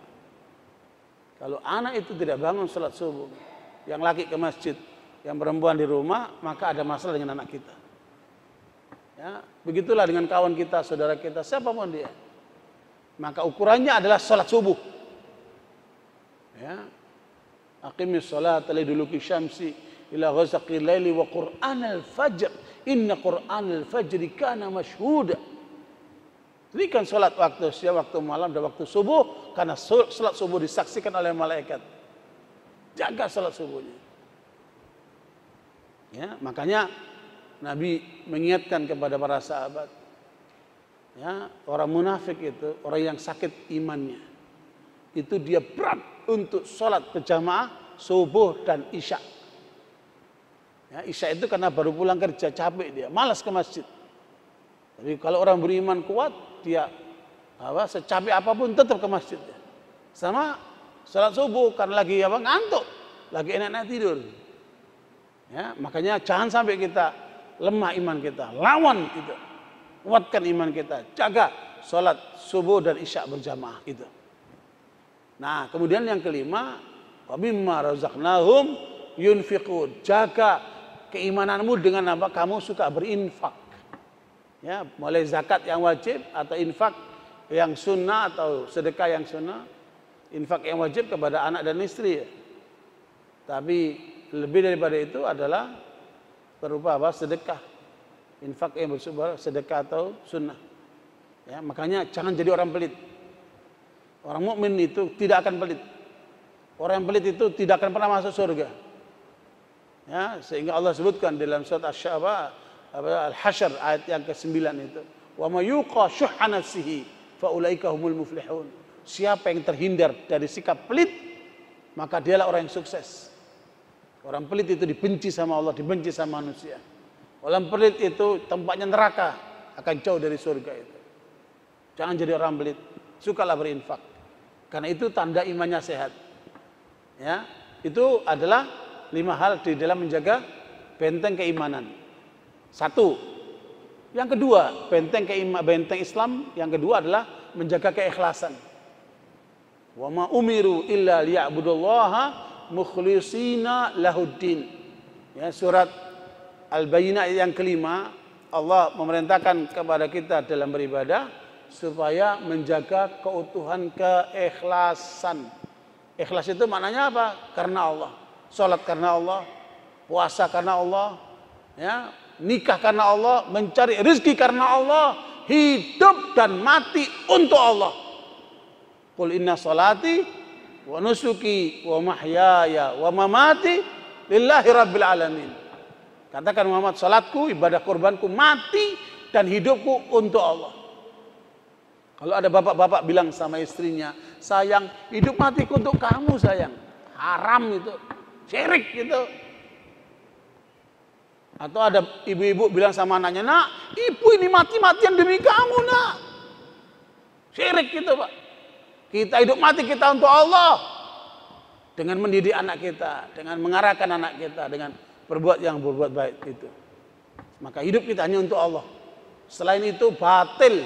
Kalau anak itu tidak bangun sholat subuh, yang laki ke masjid, yang perempuan di rumah, maka ada masalah dengan anak kita. Ya, begitulah dengan kawan kita, saudara kita, siapapun dia. Maka ukurannya adalah sholat subuh. Ya. Aqimis sholata liduluki syamsi ila ghasaqil laili wa qur'anal fajr. Inna qur'anal fajri kana mashhuda. Dirikan sholat waktu siang, waktu malam, dan waktu subuh. Karena sholat subuh disaksikan oleh malaikat. Jaga sholat subuhnya. Ya, makanya Nabi mengingatkan kepada para sahabat, ya, orang munafik itu, orang yang sakit imannya, itu dia berat untuk sholat berjamaah subuh dan isya. Ya, isya itu karena baru pulang kerja, capek dia, malas ke masjid. Tapi kalau orang beriman kuat, dia secapek apapun tetap ke masjid. Sama salat subuh karena lagi ngantuk, lagi enak-enak tidur. Ya, makanya jangan sampai kita lemah iman kita, lawan itu. Kuatkan iman kita, jaga salat subuh dan isya berjamaah itu. Nah, kemudian yang kelima, wa mimma razaqnahum yunfiqun. Jaga keimananmu dengan apa? Kamu suka berinfak. Ya, mulai zakat yang wajib atau infak yang sunnah atau sedekah yang sunnah. Infak yang wajib kepada anak dan istri. Ya. Tapi lebih daripada itu adalah berupa sedekah. Infak yang bersumber sedekah atau sunnah. Ya, makanya jangan jadi orang pelit. Orang mukmin itu tidak akan pelit. Orang yang pelit itu tidak akan pernah masuk surga. Ya, sehingga Allah sebutkan dalam surat Al-Hasyr ayat yang ke-9 itu, "Wa may yuqa syuhha nafsihi fa ulaika humul muflihun." Siapa yang terhindar dari sikap pelit, maka dialah orang yang sukses. Orang pelit itu dibenci sama Allah, dibenci sama manusia. Orang pelit itu tempatnya neraka, akan jauh dari surga itu. Jangan jadi orang pelit, sukalah berinfak. Karena itu tanda imannya sehat. Ya, itu adalah 5 hal di dalam menjaga benteng keimanan. 1. Yang kedua, benteng Islam yang kedua adalah menjaga keikhlasan. Wa ma umiru illa liya'budullaha mukhlishina lahuddin. Ya, surat Al-Bayyinah yang kelima, Allah memerintahkan kepada kita dalam beribadah supaya menjaga keutuhan keikhlasan. Ikhlas itu maknanya apa? Karena Allah. Salat karena Allah, puasa karena Allah, ya, nikah karena Allah, mencari rezeki karena Allah, hidup dan mati untuk Allah. Qul inna salati wa nusuki wa mahyaya wa mamati lillahi rabbil alamin. Katakan Muhammad, salatku, ibadah kurbanku, mati dan hidupku untuk Allah. Kalau ada bapak-bapak bilang sama istrinya, sayang, hidup matiku untuk kamu sayang. Haram itu, syirik gitu. Atau ada ibu-ibu bilang sama anaknya, nak, ibu ini mati-matian demi kamu nak. Syirik gitu Pak. Kita hidup mati kita untuk Allah. Dengan mendidik anak kita, dengan mengarahkan anak kita, dengan berbuat baik itu. Maka hidup kita hanya untuk Allah. Selain itu batil.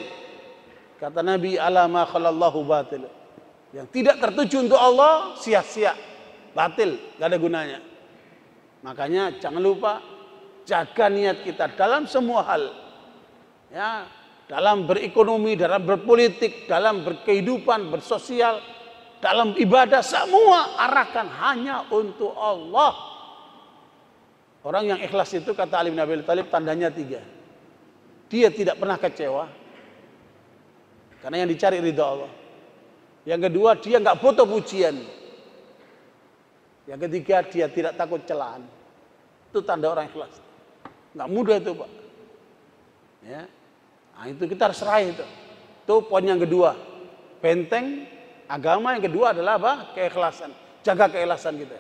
Kata Nabi, ala ma khalallahu batil. Yang tidak tertuju untuk Allah, sia-sia. Batil, gak ada gunanya. Makanya jangan lupa jaga niat kita dalam semua hal. Ya, dalam berekonomi, dalam berpolitik, dalam berkehidupan, bersosial, dalam ibadah, semua arahkan hanya untuk Allah. Orang yang ikhlas itu, kata Ali bin Abi Thalib, tandanya 3. Dia tidak pernah kecewa, karena yang dicari ridha Allah. Yang kedua, dia nggak butuh pujian. Yang ketiga, dia tidak takut celaan. Itu tanda orang ikhlas. Nggak mudah itu Pak. Ya. Nah, itu kita harus raih itu. Itu poin yang kedua. Benteng agama yang kedua adalah apa? Keikhlasan. Jaga keikhlasan kita.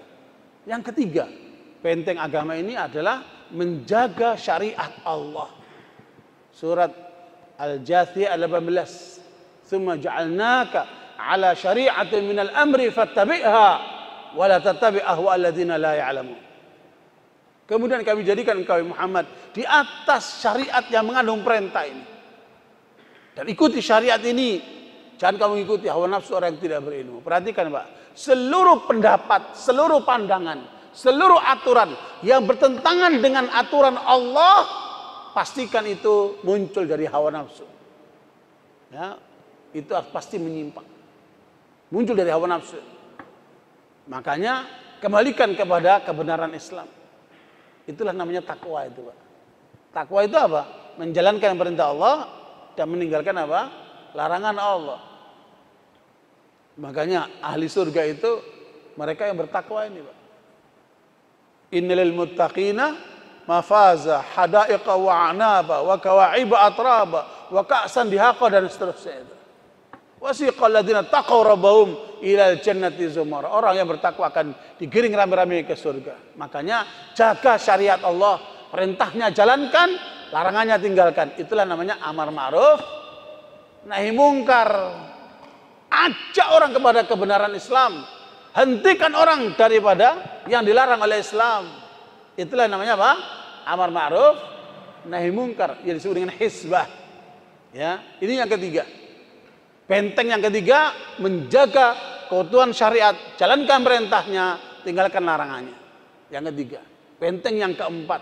Yang ketiga, benteng agama ini adalah menjaga syariat Allah. Surat Al-Jathiyah 18. Tsumma ja'alnaka 'ala syari'atin minal amri fattabi'ha wa la tattabi' ahwa'al ladzina la ya'lamun. Kemudian kami jadikan engkau Muhammad di atas syariat yang mengandung perintah ini. Dan ikuti syariat ini. Jangan kamu ikuti hawa nafsu orang yang tidak berilmu. Perhatikan Pak. Seluruh pendapat, seluruh pandangan, seluruh aturan yang bertentangan dengan aturan Allah, pastikan itu muncul dari hawa nafsu. Ya, itu pasti menyimpang. Muncul dari hawa nafsu. Makanya kembalikan kepada kebenaran Islam. Itulah namanya takwa itu Pak. Takwa itu apa? Menjalankan perintah Allah dan meninggalkan apa? Larangan Allah. Makanya ahli surga itu mereka yang bertakwa ini Pak. Innalil muttaqina mafaza hadaiqa wa anaba wa kawa'iba atraba wa ka'san dihaqa dan seterusnya itu. Wasiqal ladzina taqaw rabbahum ilal jannati zumara. Orang yang bertakwa akan digiring rame-rame ke surga. Makanya jaga syariat Allah, perintahnya jalankan, larangannya tinggalkan. Itulah namanya amar ma'ruf nahi mungkar, ajak orang kepada kebenaran Islam, hentikan orang daripada yang dilarang oleh Islam. Itulah namanya apa? Amar ma'ruf, nahi mungkar, yang disebut dengan hisbah. Ya, ini yang ketiga. Benteng yang ketiga, menjaga keutuhan syariat, jalankan perintahnya, tinggalkan larangannya. Yang ketiga. Benteng yang keempat,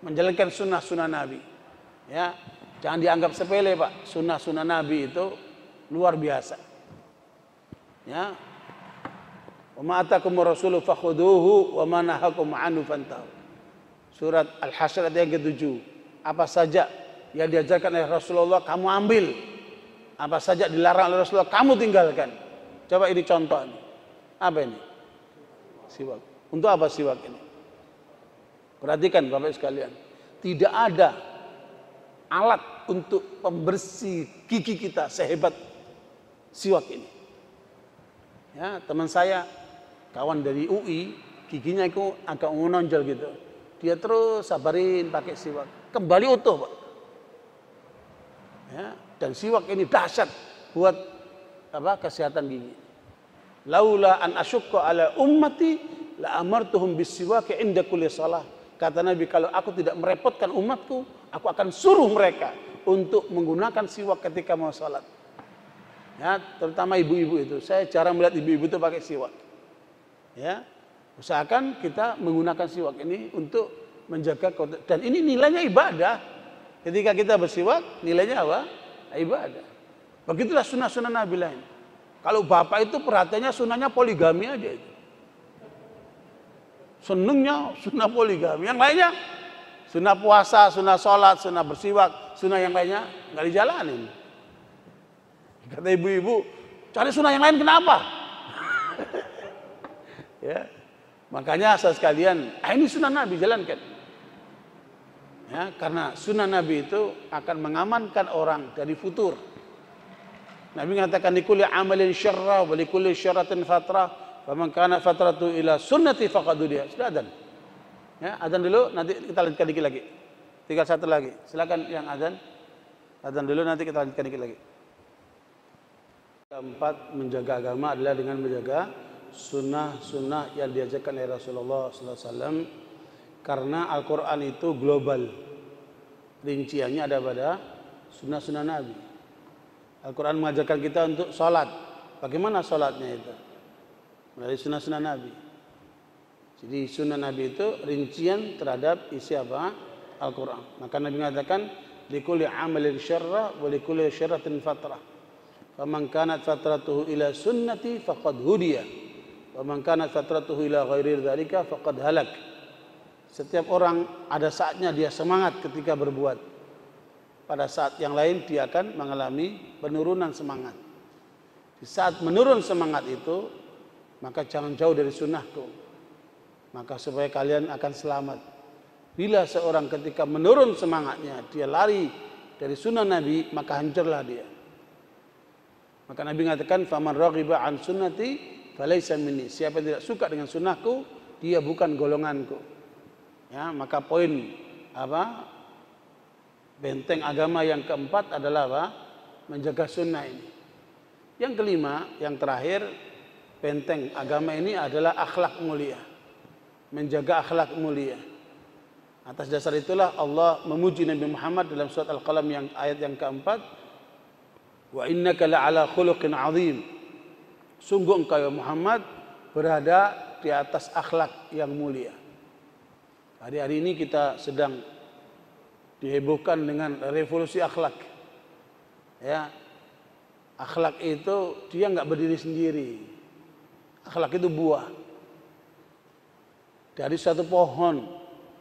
menjalankan sunnah-sunnah Nabi. Ya, jangan dianggap sepele, Pak. Sunnah-sunnah Nabi itu luar biasa. Ya. Wa ma atakumur rasulu fakhuduhu wa ma nahakum anhu fantahu. Surat Al-Hasyr ayat yang ke-7. Apa saja yang diajarkan oleh Rasulullah kamu ambil. Apa saja dilarang oleh Rasulullah kamu tinggalkan. Coba ini contoh ini. Apa ini? Siwak. Untuk apa siwak ini? Perhatikan Bapak sekalian. Tidak ada alat untuk pembersih gigi kita sehebat siwak ini. Ya, teman saya kawan dari UI, giginya itu agak menonjol gitu. Dia terus sabarin pakai siwak. Kembali utuh, Pak. Ya, dan siwak ini dahsyat buat apa? Kesehatan gigi. Laula an asyukka ala ummati la amartuhum bisiwak inda kulli shalah. Kata Nabi, kalau aku tidak merepotkan umatku, aku akan suruh mereka untuk menggunakan siwak ketika mau salat. Ya, terutama ibu-ibu itu. Saya jarang melihat ibu-ibu itu pakai siwak. Ya, usahakan kita menggunakan siwak ini untuk menjaga, dan ini nilainya ibadah. Ketika kita bersiwak, nilainya apa? Ibadah. Begitulah sunnah-sunnah Nabi lain. Kalau bapak itu perhatiannya sunnahnya poligami aja itu. Senengnya sunnah poligami. Yang lainnya sunnah puasa, sunnah sholat, sunnah bersiwak, sunnah yang lainnya nggak dijalanin. Kata ibu-ibu, cari sunnah yang lain kenapa? Ya, makanya asal sekalian, ini sunnah Nabi jalankan. Ya, karena sunnah Nabi itu akan mengamankan orang dari futur. Nabi mengatakan likulli amalin syarra wa likulli syarratin fatrah, faman kana fatratu ila sunnati faqad hudiya. Sudah adzan. Ya, adzan dulu, nanti kita lanjutkan dikit lagi. Tinggal satu lagi. Silakan yang adzan. Adzan dulu, nanti kita lanjutkan dikit lagi. Keempat, menjaga agama adalah dengan menjaga sunnah-sunnah yang diajarkan oleh Rasulullah SAW. Karena Al-Quran itu global. Rinciannya ada pada sunnah-sunnah Nabi. Al-Quran mengajarkan kita untuk sholat. Bagaimana sholatnya itu? Melalui sunnah-sunnah Nabi. Jadi sunnah Nabi itu rincian terhadap isi apa? Al-Quran. Maka Nabi mengatakan, likulli amalin syarra wa likulli syarratin fatrah. Faman kanat fatratuhu ila sunnati faqad hudiya. Faman kanat fatratuhu ila ghairi dzalika faqad halak. Setiap orang ada saatnya dia semangat ketika berbuat. Pada saat yang lain dia akan mengalami penurunan semangat. Di saat menurun semangat itu, maka jangan jauh dari sunnahku. Maka supaya kalian akan selamat. Bila seorang ketika menurun semangatnya, dia lari dari sunnah Nabi, maka hancurlah dia. Maka Nabi mengatakan, faman raghiba an sunnati falaysa minni. Siapa yang tidak suka dengan sunnahku, dia bukan golonganku. Ya, maka poin apa? Benteng agama yang keempat adalah apa? Menjaga sunnah ini. Yang kelima, yang terakhir, benteng agama ini adalah akhlak mulia. Menjaga akhlak mulia. Atas dasar itulah Allah memuji Nabi Muhammad dalam surat Al-Qalam yang ayat yang keempat. Wa innaka la'ala khuluqin azim. Sungguh engkau ya Muhammad berada di atas akhlak yang mulia. Hari-hari ini kita sedang dihebohkan dengan revolusi akhlak. Ya, akhlak itu dia nggak berdiri sendiri. Akhlak itu buah dari satu pohon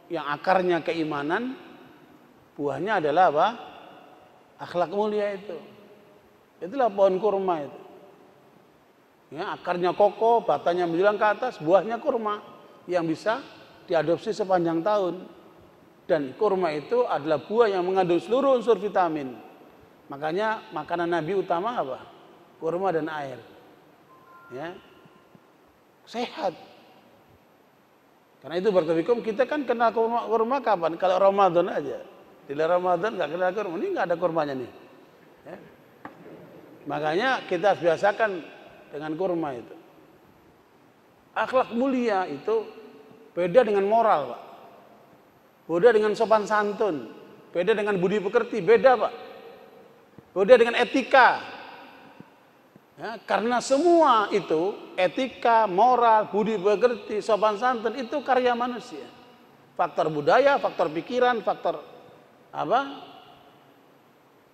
yang akarnya keimanan, buahnya adalah apa? Akhlak mulia itu. Itulah pohon kurma itu. Ya, akarnya kokoh, batanya menjulang ke atas, buahnya kurma yang bisa diadopsi sepanjang tahun. Dan kurma itu adalah buah yang mengandung seluruh unsur vitamin. Makanya makanan Nabi utama apa? Kurma dan air. Ya. Sehat. Karena itu bertabikum kita kan kenal kurma kapan? Kalau Ramadan aja. Di Ramadan nggak kenal kurma. Ini nggak ada kurmanya nih. Ya. Makanya kita harus biasakan dengan kurma itu. Akhlak mulia itu beda dengan moral, Pak. Beda dengan sopan santun, beda dengan budi pekerti, beda, Pak. Beda dengan etika. Ya, karena semua itu, etika, moral, budi pekerti, sopan santun itu karya manusia. Faktor budaya, faktor pikiran, faktor apa?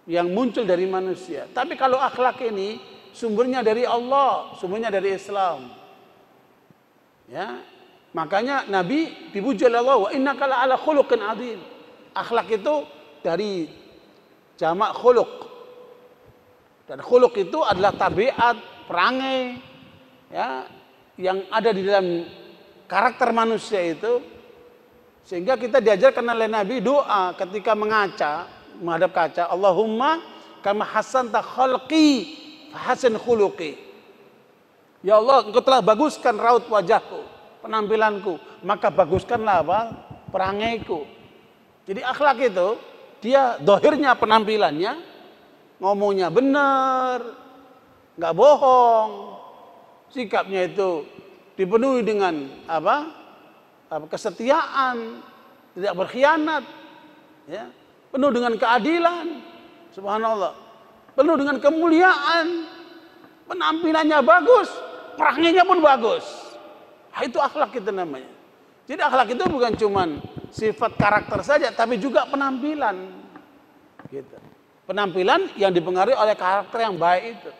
Yang muncul dari manusia. Tapi kalau akhlak ini sumbernya dari Allah, sumbernya dari Islam. Ya, makanya Nabi dipuji oleh Allah, wa innaka la'ala khuluqin adzim. Akhlak itu dari jamak khuluq. Dan khuluq itu adalah tabiat, perangai, ya, yang ada di dalam karakter manusia itu. Sehingga kita diajarkan oleh Nabi doa ketika mengaca, menghadap kaca, Allahumma kama hasanta khalqi fahasin khuluqi. Ya Allah, Engkau telah baguskan raut wajahku, penampilanku, maka baguskanlah apa? Perangaiku. Jadi akhlak itu, dia dohirnya penampilannya, ngomongnya benar, nggak bohong, sikapnya itu dipenuhi dengan apa? Kesetiaan, tidak berkhianat, ya, penuh dengan keadilan, subhanallah, penuh dengan kemuliaan, penampilannya bagus, perangainya pun bagus. Nah, itu akhlak itu namanya. Jadi akhlak itu bukan cuman sifat karakter saja, tapi juga penampilan. Gitu. Penampilan yang dipengaruhi oleh karakter yang baik itu.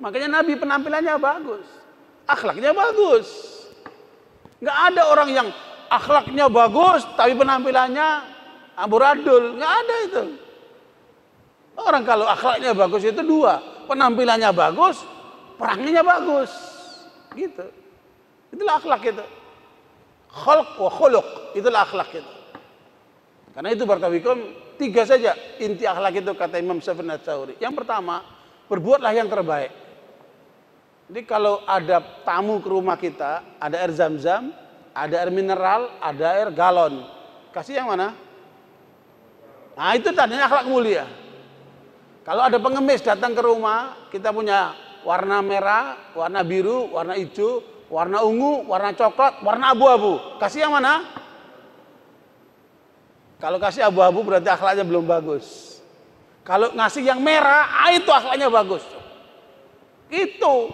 Makanya Nabi penampilannya bagus, akhlaknya bagus. Nggak ada orang yang akhlaknya bagus, tapi penampilannya amburadul. Nggak ada itu. Orang kalau akhlaknya bagus itu dua, penampilannya bagus, perangainya bagus, gitu. Itulah akhlak itu. Khalq wa khuluq, itulah akhlak itu. Karena itu barakallahu tiga saja inti akhlak itu kata Imam Sufyan Ats-Tsauri. Yang pertama, berbuatlah yang terbaik. Jadi kalau ada tamu ke rumah kita, ada air zam-zam, ada air mineral, ada air galon. Kasih yang mana? Nah, itu tandanya akhlak mulia. Kalau ada pengemis datang ke rumah, kita punya warna merah, warna biru, warna hijau, warna ungu, warna coklat, warna abu-abu. Kasih yang mana? Kalau kasih abu-abu berarti akhlaknya belum bagus. Kalau ngasih yang merah, itu akhlaknya bagus. Itu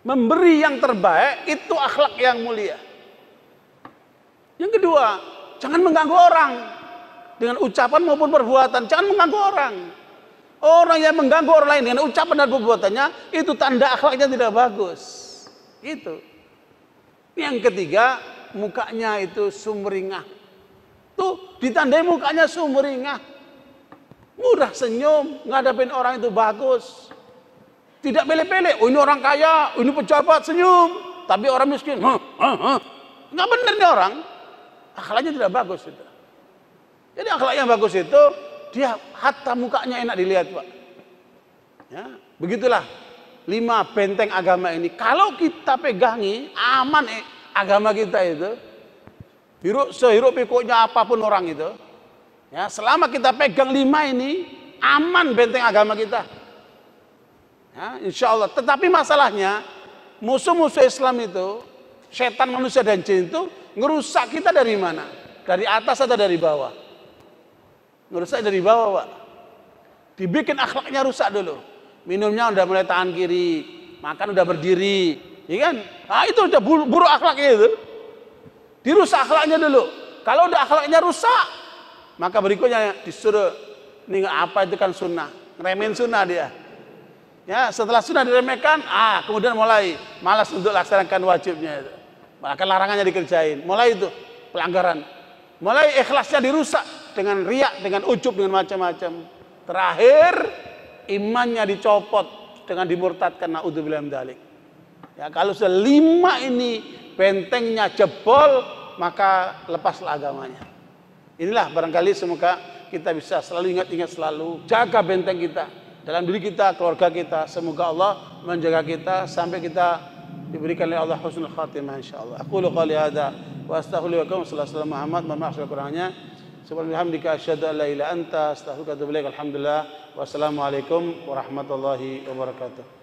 memberi yang terbaik, itu akhlak yang mulia. Yang kedua, jangan mengganggu orang dengan ucapan maupun perbuatan. Jangan mengganggu orang. Orang yang mengganggu orang lain dengan ucapan dan perbuatannya, itu tanda akhlaknya tidak bagus. Itu. Yang ketiga, mukanya itu sumringah. Tuh, ditandai mukanya sumringah. Mudah senyum, ngadapin orang itu bagus. Tidak pele-pele, oh ini orang kaya, ini pejabat, senyum. Tapi orang miskin, nggak bener nih orang. Akhlaknya tidak bagus itu. Jadi akhlak yang bagus itu, dia hatta mukanya enak dilihat, Pak. Ya, begitulah 5 benteng agama ini. Kalau kita pegangi, aman agama kita itu. Sehirup pikuknya apapun orang itu. Ya, selama kita pegang 5 ini, aman benteng agama kita. Ya, insya Allah. Tetapi masalahnya, musuh-musuh Islam itu, setan, manusia, dan jin itu, ngerusak kita dari mana? Dari atas atau dari bawah? Ngerusak dari bawah, Pak. Dibikin akhlaknya rusak dulu. Minumnya udah mulai tangan kiri, makan udah berdiri, ya kan? Nah, itu udah buruk akhlaknya itu. Dirusak akhlaknya dulu. Kalau udah akhlaknya rusak, maka berikutnya disuruh ini apa itu kan sunnah, ngeremehin sunnah dia. Ya, setelah sunnah diremehkan, kemudian mulai malas untuk laksanakan wajibnya itu. Maka larangannya dikerjain. Mulai itu pelanggaran. Mulai ikhlasnya dirusak dengan riak, dengan ujub, dengan macam-macam. Terakhir imannya dicopot dengan dimurtadkan, naudzubillah min dzalik. Ya, kalau sudah 5 ini bentengnya jebol, maka lepaslah agamanya. Inilah barangkali semoga kita bisa selalu ingat-ingat, selalu jaga benteng kita dalam diri kita, keluarga kita. Semoga Allah menjaga kita sampai kita diberikan oleh Allah husnul khatimah insyaallah. Aku qouli hadza wa astaghfirullakum sallallahu Muhammad, maaf kurangnya. Subhanallah hamdika asyhadu an la ilaha illa anta astaghfiruka wa atubu ilaik. Alhamdulillah. Wassalamualaikum warahmatullahi wabarakatuh.